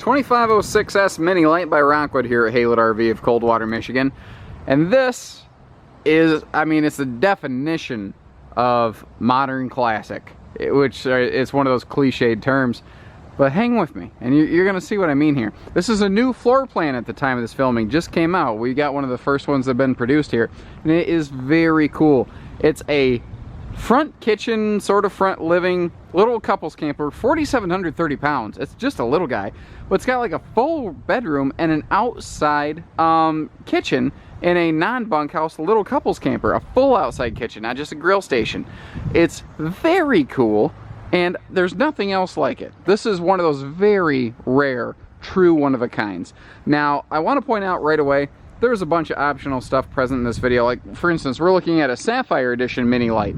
2506S Mini Lite by Rockwood here at Haylett RV of Coldwater, Michigan. And this is, I mean, it's the definition of modern classic, which is one of those cliched terms. But hang with me, and you're going to see what I mean here. This is a new floor plan at the time of this filming. Just came out. We got one of the first ones that have been produced here. And it is very cool. It's a front kitchen, sort of front living, little couples camper, 4,730 pounds. It's just a little guy. But it's got like a full bedroom and an outside kitchen in a non-bunkhouse little couples camper. A full outside kitchen, not just a grill station. It's very cool. And there's nothing else like it. This is one of those very rare, true one-of-a-kinds. Now, I want to point out right away, there's a bunch of optional stuff present in this video. Like, for instance, we're looking at a Sapphire Edition Mini Lite.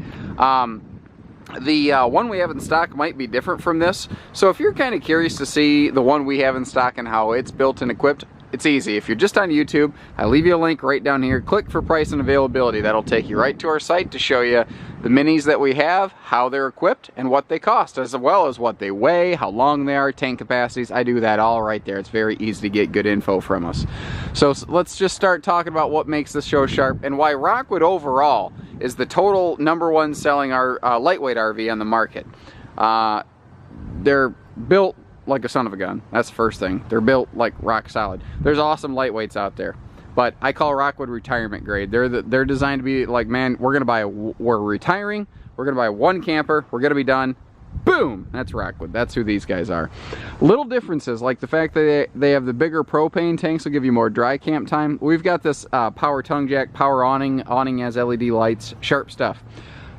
The one we have in stock might be different from this. So if you're kind of curious to see the one we have in stock and how it's built and equipped, it's easy. If you're just on YouTube, I leave you a link right down here. Click for price and availability. That'll take you right to our site to show you the minis that we have, how they're equipped, and what they cost, as well as what they weigh, how long they are, tank capacities. I do that all right there. It's very easy to get good info from us. So let's just start talking about what makes this show sharp and why Rockwood overall is the total #1 selling lightweight RV on the market. They're built like a son of a gun. That's the first thing. They're built like rock solid. There's awesome lightweights out there, but I call Rockwood retirement grade. They're designed to be like, man, we're retiring, we're gonna buy one camper, we're gonna be done. Boom! That's Rockwood. That's who these guys are. Little differences, like the fact that they have the bigger propane tanks will give you more dry camp time. We've got this power tongue jack, power awning has LED lights, sharp stuff.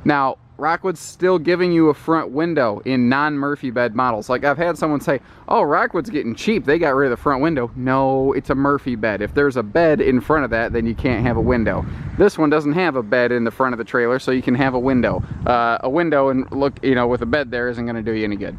Now, Rockwood's still giving you a front window in non-Murphy bed models. Like, I've had someone say, oh, Rockwood's getting cheap, they got rid of the front window. No, it's a Murphy bed. If there's a bed in front of that, then you can't have a window. This one doesn't have a bed in the front of the trailer, so you can have a window. A window and look, you know, with a bed there isn't going to do you any good.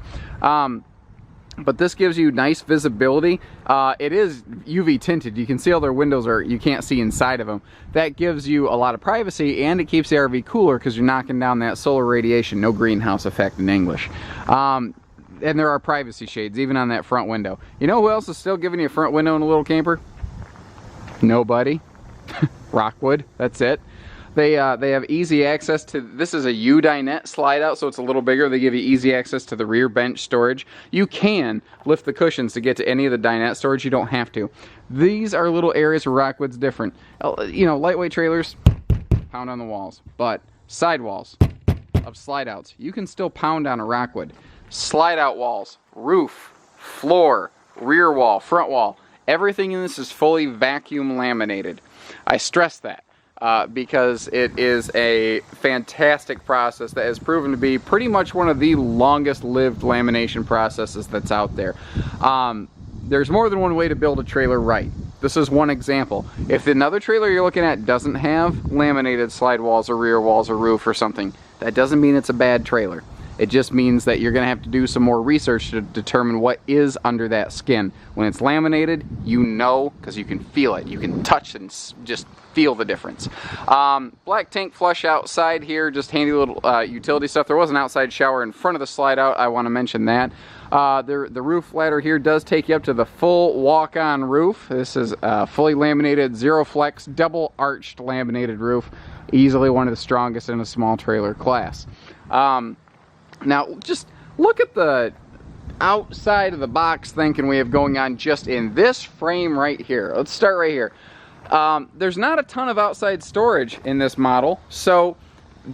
But this gives you nice visibility. It is UV tinted. You can see all their windows are, you can't see inside of them. That gives you a lot of privacy, and it keeps the RV cooler because you're knocking down that solar radiation. No greenhouse effect in English. And there are privacy shades even on that front window. You know who else is still giving you a front window in a little camper? Nobody. Rockwood. That's it. They have easy access to, this is a U-dinette slide out, so it's a little bigger. They give you easy access to the rear bench storage. You can lift the cushions to get to any of the dinette storage. You don't have to. These are little areas where Rockwood's different. You know, lightweight trailers, pound on the walls. But sidewalls of slide outs, you can still pound on a Rockwood. Slide out walls, roof, floor, rear wall, front wall. Everything in this is fully vacuum laminated. I stress that. Because it is a fantastic process that has proven to be pretty much one of the longest lived lamination processes that's out there. There's more than one way to build a trailer right. This is one example. If another trailer you're looking at doesn't have laminated slide walls or rear walls or roof or something, that doesn't mean it's a bad trailer. It just means that you're going to have to do some more research to determine what is under that skin. When it's laminated, you know, because you can feel it. You can touch and just feel the difference. Black tank flush outside here, just handy little utility stuff. There was an outside shower in front of the slide out. I want to mention that. The roof ladder here does take you up to the full walk-on roof. This is fully laminated, zero flex, double arched laminated roof. Easily one of the strongest in a small trailer class. Now, just look at the outside of the box thinking we have going on just in this frame right here. Let's start right here. There's not a ton of outside storage in this model, so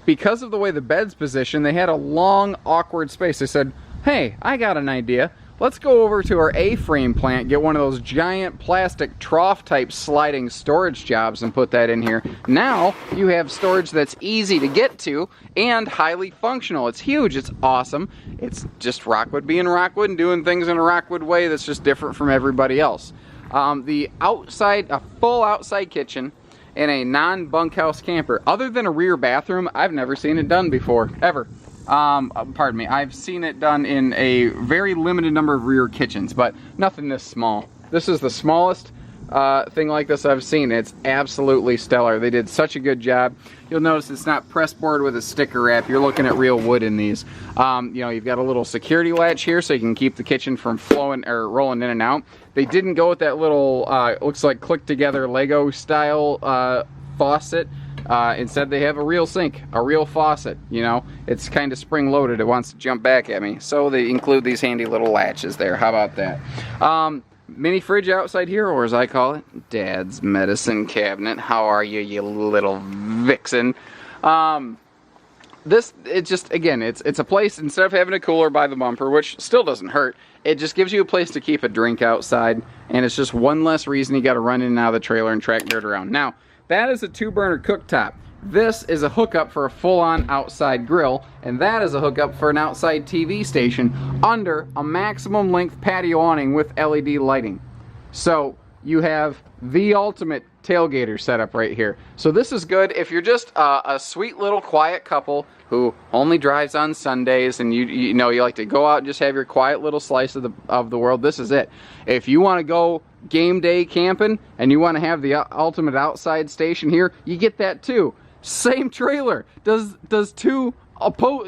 because of the way the bed's positioned, they had a long, awkward space. They said, hey, I got an idea. Let's go over to our A-frame plant, get one of those giant plastic trough-type sliding storage jobs and put that in here. Now, you have storage that's easy to get to and highly functional. It's huge. It's awesome. It's just Rockwood being Rockwood and doing things in a Rockwood way that's just different from everybody else. The outside, a full outside kitchen in a non-bunkhouse camper. Other than a rear bathroom, I've never seen it done before, ever. Pardon me, I've seen it done in a very limited number of rear kitchens, but nothing this small. This is the smallest thing like this I've seen. It's absolutely stellar. They did such a good job. You'll notice it's not pressboard with a sticker wrap. You're looking at real wood in these. You know, you've got a little security latch here so you can keep the kitchen from flowing or rolling in and out. They didn't go with that little, looks like click together Lego style faucet. Instead they have a real sink, a real faucet, you know. It's kind of spring loaded, it wants to jump back at me. So they include these handy little latches there. How about that? Mini fridge outside here, or as I call it, Dad's medicine cabinet. How are you, you little vixen? This, it just, again, it's a place, instead of having a cooler by the bumper, which still doesn't hurt, it just gives you a place to keep a drink outside, and it's just one less reason you got to run in and out of the trailer and track dirt around. Now, that is a 2-burner cooktop. This is a hookup for a full-on outside grill, and that is a hookup for an outside TV station under a maximum length patio awning with LED lighting. So you have the ultimate tailgater setup right here. So this is good if you're just a sweet little quiet couple who only drives on Sundays, and you know you like to go out and just have your quiet little slice of the world. This is it. If you want to go game day camping and you want to have the ultimate outside station here, you get that too. Same trailer does two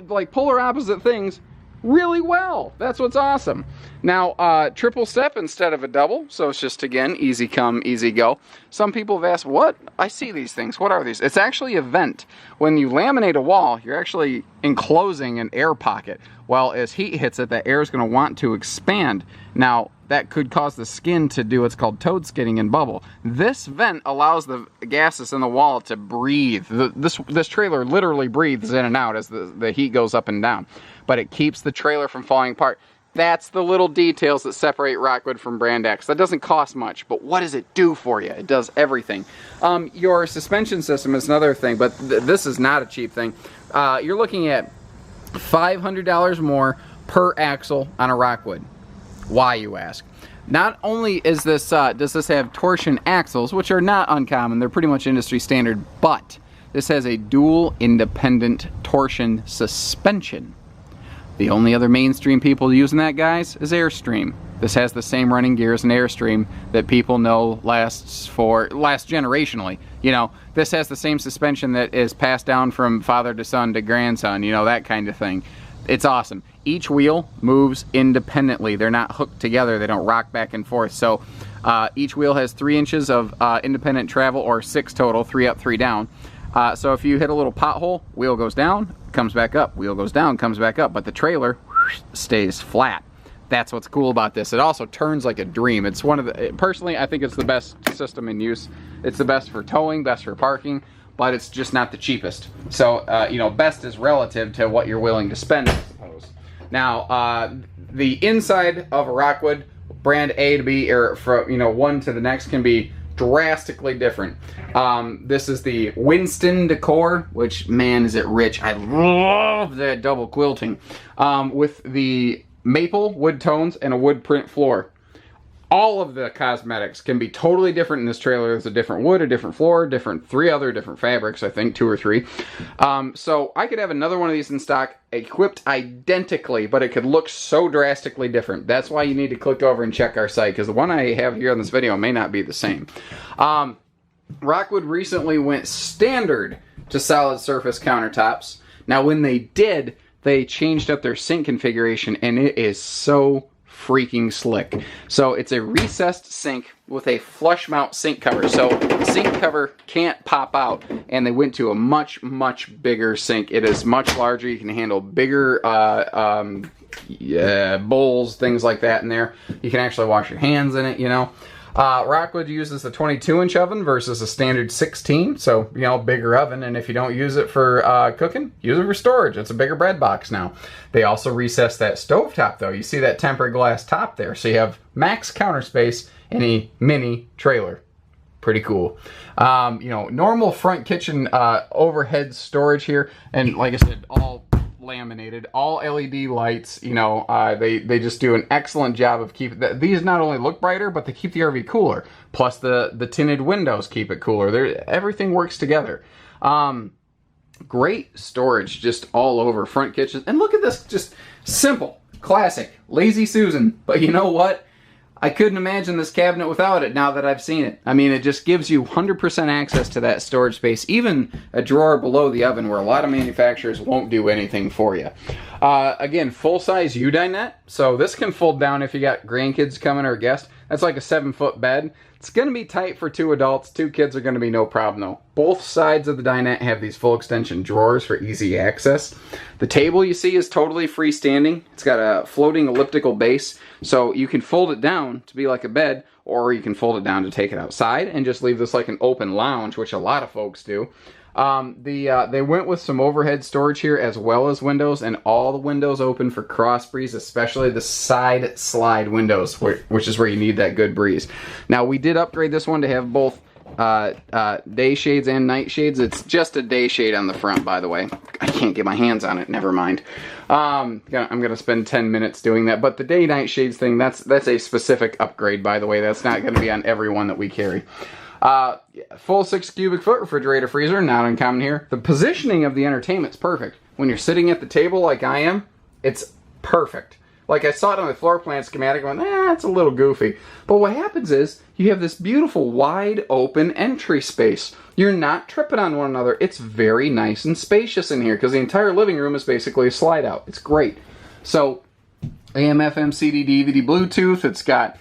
like polar opposite things really well. That's what's awesome. Now, triple step instead of a double, so it's just, again, easy come, easy go. Some people have asked, what? I see these things. What are these? It's actually a vent. When you laminate a wall, you're actually enclosing an air pocket. Well, as heat hits it, that air is going to want to expand. Now, that could cause the skin to do what's called toad skidding and bubble. This vent allows the gases in the wall to breathe. This trailer literally breathes in and out as the heat goes up and down. But it keeps the trailer from falling apart. That's the little details that separate Rockwood from Brand X. That doesn't cost much, but what does it do for you? It does everything. Your suspension system is another thing, but this is not a cheap thing. You're looking at $500 more per axle on a Rockwood. Why, you ask? Not only is this does this have torsion axles, which are not uncommon, they're pretty much industry standard, but this has a dual independent torsion suspension. The only other mainstream people using that, guys, is Airstream. This has the same running gear as an Airstream that people know lasts generationally. You know, this has the same suspension that is passed down from father to son to grandson, you know, that kind of thing. It's awesome. Each wheel moves independently. They're not hooked together. They don't rock back and forth. So each wheel has 3 inches of independent travel, or 6 total, 3 up, 3 down. So if you hit a little pothole, wheel goes down, comes back up, wheel goes down, comes back up, but the trailer stays flat. That's what's cool about this. It also turns like a dream. It's one of the, personally, I think it's the best system in use. It's the best for towing, best for parking, but it's just not the cheapest. So, you know, best is relative to what you're willing to spend, I suppose. Now, the inside of a Rockwood, brand A to B, or from, you know, one to the next, can be drastically different. This is the Winston decor, which, man, is it rich. I love that double quilting. With the maple wood tones and a wood print floor. All of the cosmetics can be totally different in this trailer. There's a different wood, a different floor, 3 other different fabrics, I think, 2 or 3. So I could have another one of these in stock, equipped identically, but it could look so drastically different. That's why you need to click over and check our site, because the one I have here on this video may not be the same. Rockwood recently went standard to solid surface countertops. Now, when they did, they changed up their sink configuration, and it is so freaking slick. So it's a recessed sink with a flush mount sink cover. So the sink cover can't pop out, and they went to a much, much bigger sink. It is much larger. You can handle bigger bowls, things like that in there. You can actually wash your hands in it, you know. Rockwood uses the 22-inch oven versus a standard 16, so, you know, bigger oven. And if you don't use it for cooking, use it for storage. It's a bigger bread box now. They also recessed that stovetop, though. You see that tempered glass top there, so you have max counter space in a mini trailer. Pretty cool. You know, normal front kitchen overhead storage here, and like I said, all laminated, all LED lights. You know, they just do an excellent job of keeping these not only look brighter, but they keep the RV cooler. Plus the tinted windows keep it cooler. Everything works together. Great storage just all over front kitchen. And look at this, just simple, classic, lazy Susan. But you know what? I couldn't imagine this cabinet without it now that I've seen it. I mean, it just gives you 100% access to that storage space, even a drawer below the oven where a lot of manufacturers won't do anything for you. Again, full-size U-dinette, so this can fold down if you got grandkids coming or a guest. That's like a 7-foot bed. It's going to be tight for 2 adults. 2 kids are going to be no problem though. Both sides of the dinette have these full extension drawers for easy access. The table you see is totally freestanding. It's got a floating elliptical base, so you can fold it down to be like a bed, or you can fold it down to take it outside and just leave this like an open lounge, which a lot of folks do. They went with some overhead storage here as well as windows, and all the windows open for cross breeze, especially the side slide windows, which is where you need that good breeze. Now, we did upgrade this one to have both day shades and night shades. It's just a day shade on the front, by the way. I can't get my hands on it, never mind. I'm gonna spend 10 minutes doing that, but the day night shades thing, that's a specific upgrade, by the way. That's not gonna be on every one that we carry. Full 6 cubic foot refrigerator freezer, not uncommon here. The positioning of the entertainment's perfect. When you're sitting at the table like I am, it's perfect. Like, I saw it on the floor plan schematic, and went, it's a little goofy. But what happens is, you have this beautiful wide open entry space. You're not tripping on one another. It's very nice and spacious in here, because the entire living room is basically a slide out. It's great. So, AM, FM, CD, DVD, Bluetooth. It's got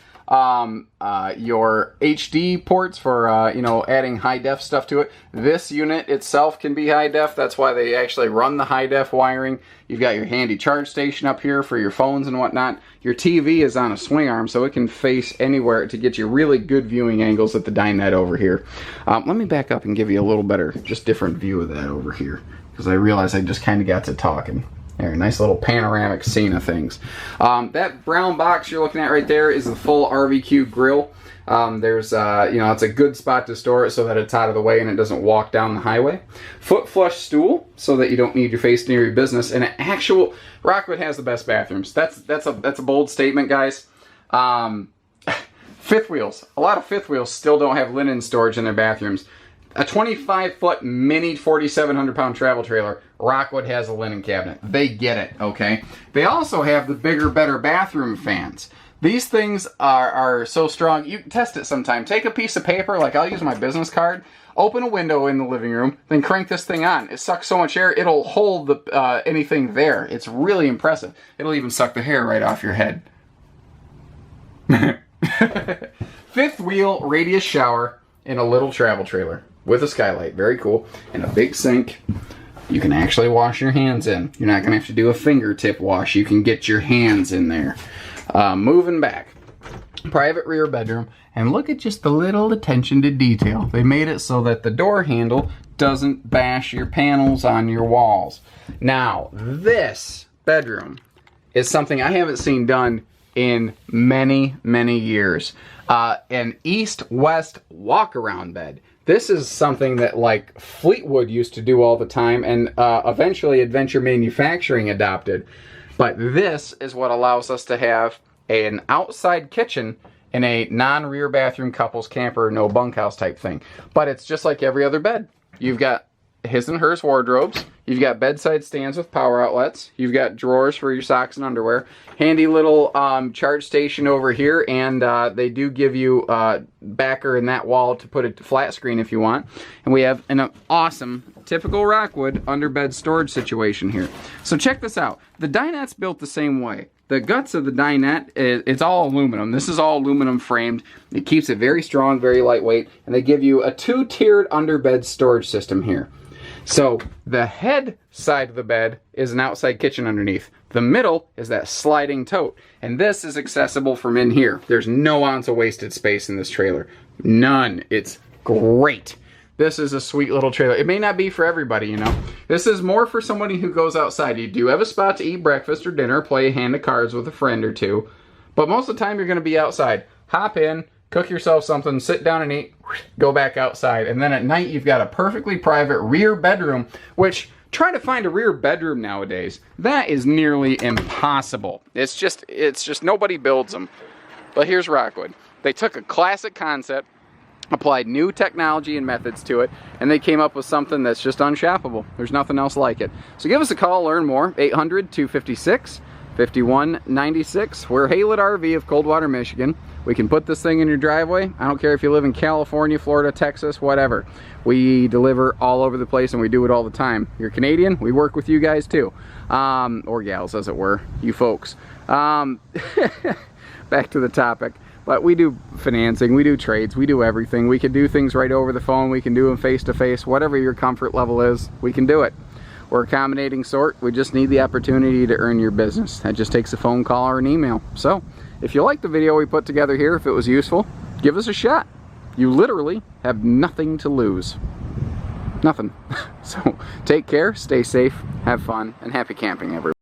your HD ports for adding high def stuff to it. This unit itself can be high def. That's why they actually run the high def wiring. You've got your handy charge station up here for your phones and whatnot. Your TV is on a swing arm, so it can face anywhere to get you really good viewing angles at the dinette over here. Let me back up and give you a little better, just different view of that over here, because I realized I just kind of got to talking. There, nice little panoramic scene of things. That brown box you're looking at right there is the full RVQ grill. It's a good spot to store it so that it's out of the way and it doesn't walk down the highway. Foot flush stool so that you don't need your face near your business. And an actual, Rockwood has the best bathrooms. That's a bold statement, guys. Fifth wheels. A lot of fifth wheels still don't have linen storage in their bathrooms. A 25-foot mini 4,700-pound travel trailer, Rockwood has a linen cabinet. They get it, okay? They also have the bigger, better bathroom fans. These things are so strong. You can test it sometime. Take a piece of paper, like I'll use my business card, open a window in the living room, then crank this thing on. It sucks so much air, it'll hold anything there. It's really impressive. It'll even suck the hair right off your head. Fifth wheel radius shower in a little travel trailer with a skylight. Very cool. And a big sink you can actually wash your hands in. You're not going to have to do a fingertip wash. You can get your hands in there. Moving back. Private rear bedroom. And look at just the little attention to detail. They made it so that the door handle doesn't bash your panels on your walls. Now, this bedroom is something I haven't seen done in many, many years. An east-west walk-around bed. This is something that like Fleetwood used to do all the time, and eventually Adventure Manufacturing adopted. But this is what allows us to have an outside kitchen in a non-rear bathroom couples camper, no bunkhouse type thing. But it's just like every other bed. You've got his and hers wardrobes. You've got bedside stands with power outlets. You've got drawers for your socks and underwear. Handy little charge station over here, and they do give you backer in that wall to put a flat screen if you want. And we have an awesome, typical Rockwood underbed storage situation here. So check this out. The dinette's built the same way. The guts of the dinette, it's all aluminum. This is all aluminum framed. It keeps it very strong, very lightweight, and they give you a 2-tiered underbed storage system here. So the head side of the bed is an outside kitchen underneath. The middle is that sliding tote. And this is accessible from in here. There's no ounce of wasted space in this trailer. None. It's great. This is a sweet little trailer. It may not be for everybody, you know. This is more for somebody who goes outside. You do have a spot to eat breakfast or dinner, play a hand of cards with a friend or two. But most of the time you're going to be outside. Hop in, cook yourself something, sit down and eat, go back outside. And then at night, you've got a perfectly private rear bedroom, which, try to find a rear bedroom nowadays, that is nearly impossible. It's just nobody builds them. But here's Rockwood. They took a classic concept, applied new technology and methods to it, and they came up with something that's just unshoppable. There's nothing else like it. So give us a call, learn more, 800-256 5196. We're Haylett RV of Coldwater, Michigan. We can put this thing in your driveway. I don't care if you live in California, Florida, Texas, whatever. We deliver all over the place and we do it all the time. You're Canadian, we work with you guys too. Or gals, as it were, you folks. Back to the topic. But we do financing, we do trades, we do everything. We can do things right over the phone, we can do them face to face. Whatever your comfort level is, we can do it. We're accommodating sort. We just need the opportunity to earn your business. That just takes a phone call or an email. So, if you like the video we put together here, if it was useful, give us a shot. You literally have nothing to lose. Nothing. So, take care, stay safe, have fun, and happy camping, everyone.